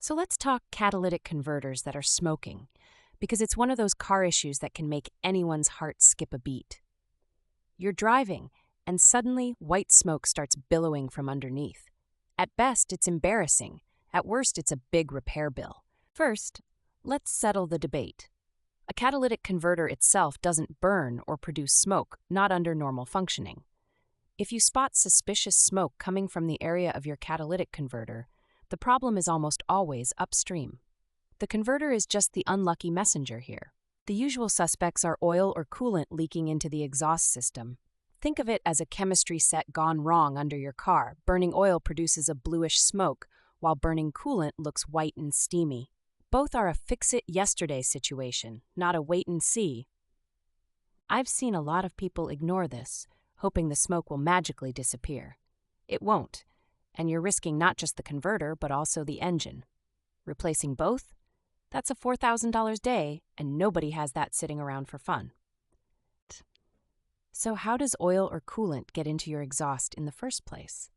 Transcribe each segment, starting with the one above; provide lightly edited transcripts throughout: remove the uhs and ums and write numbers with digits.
So let's talk catalytic converters that are smoking, because it's one of those car issues that can make anyone's heart skip a beat. You're driving, and suddenly white smoke starts billowing from underneath. At best, it's embarrassing. At worst, it's a big repair bill. First, let's settle the debate. A catalytic converter itself doesn't burn or produce smoke, not under normal functioning. If you spot suspicious smoke coming from the area of your catalytic converter, the problem is almost always upstream. The converter is just the unlucky messenger here. The usual suspects are oil or coolant leaking into the exhaust system. Think of it as a chemistry set gone wrong under your car. Burning oil produces a bluish smoke, while burning coolant looks white and steamy. Both are a fix-it-yesterday situation, not a wait-and-see. I've seen a lot of people ignore this, hoping the smoke will magically disappear. It won't, and you're risking not just the converter, but also the engine. Replacing both? That's a $4,000 day, and nobody has that sitting around for fun. So how does oil or coolant get into your exhaust in the first place?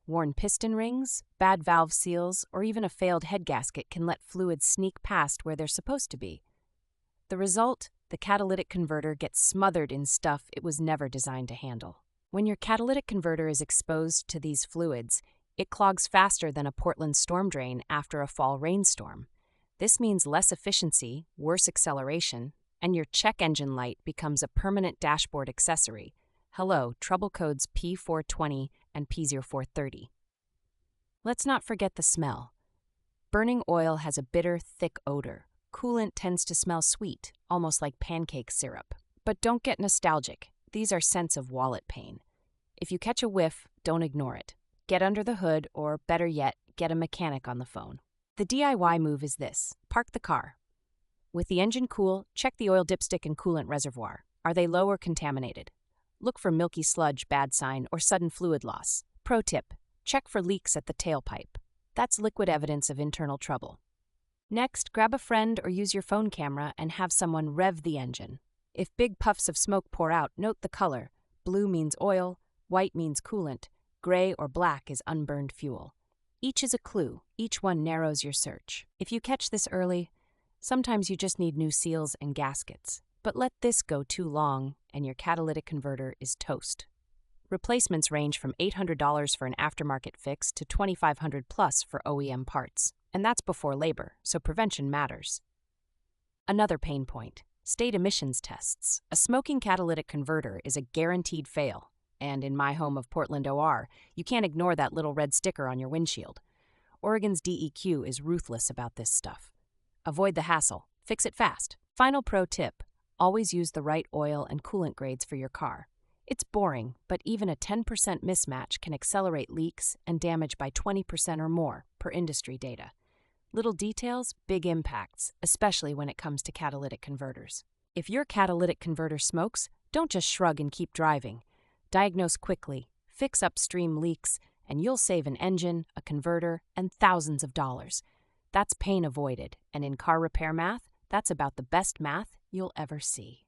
Worn piston rings, bad valve seals, or even a failed head gasket can let fluids sneak past where they're supposed to be. The result? The catalytic converter gets smothered in stuff it was never designed to handle. When your catalytic converter is exposed to these fluids, it clogs faster than a Portland storm drain after a fall rainstorm. This means less efficiency, worse acceleration, and your check engine light becomes a permanent dashboard accessory. Hello, trouble codes P420 and P0430. Let's not forget the smell. Burning oil has a bitter, thick odor. Coolant tends to smell sweet, almost like pancake syrup. But don't get nostalgic. These are scents of wallet pain. If you catch a whiff, don't ignore it. Get under the hood, or better yet, get a mechanic on the phone. The DIY move is this: park the car. With the engine cool, check the oil dipstick and coolant reservoir. Are they low or contaminated? Look for milky sludge, bad sign, or sudden fluid loss. Pro tip: check for leaks at the tailpipe. That's liquid evidence of internal trouble. Next, grab a friend or use your phone camera and have someone rev the engine. If big puffs of smoke pour out, note the color. Blue means oil, white means coolant, gray or black is unburned fuel. Each is a clue. Each one narrows your search. If you catch this early, sometimes you just need new seals and gaskets. But let this go too long, and your catalytic converter is toast. Replacements range from $800 for an aftermarket fix to $2,500 plus for OEM parts. And that's before labor, so prevention matters. Another pain point: state emissions tests. A smoking catalytic converter is a guaranteed fail. And in my home of Portland, OR, you can't ignore that little red sticker on your windshield. Oregon's DEQ is ruthless about this stuff. Avoid the hassle. Fix it fast. Final pro tip: always use the right oil and coolant grades for your car. It's boring, but even a 10% mismatch can accelerate leaks and damage by 20% or more, per industry data. Little details, big impacts, especially when it comes to catalytic converters. If your catalytic converter smokes, don't just shrug and keep driving. Diagnose quickly, fix upstream leaks, and you'll save an engine, a converter, and thousands of dollars. That's pain avoided, and in car repair math, that's about the best math you'll ever see.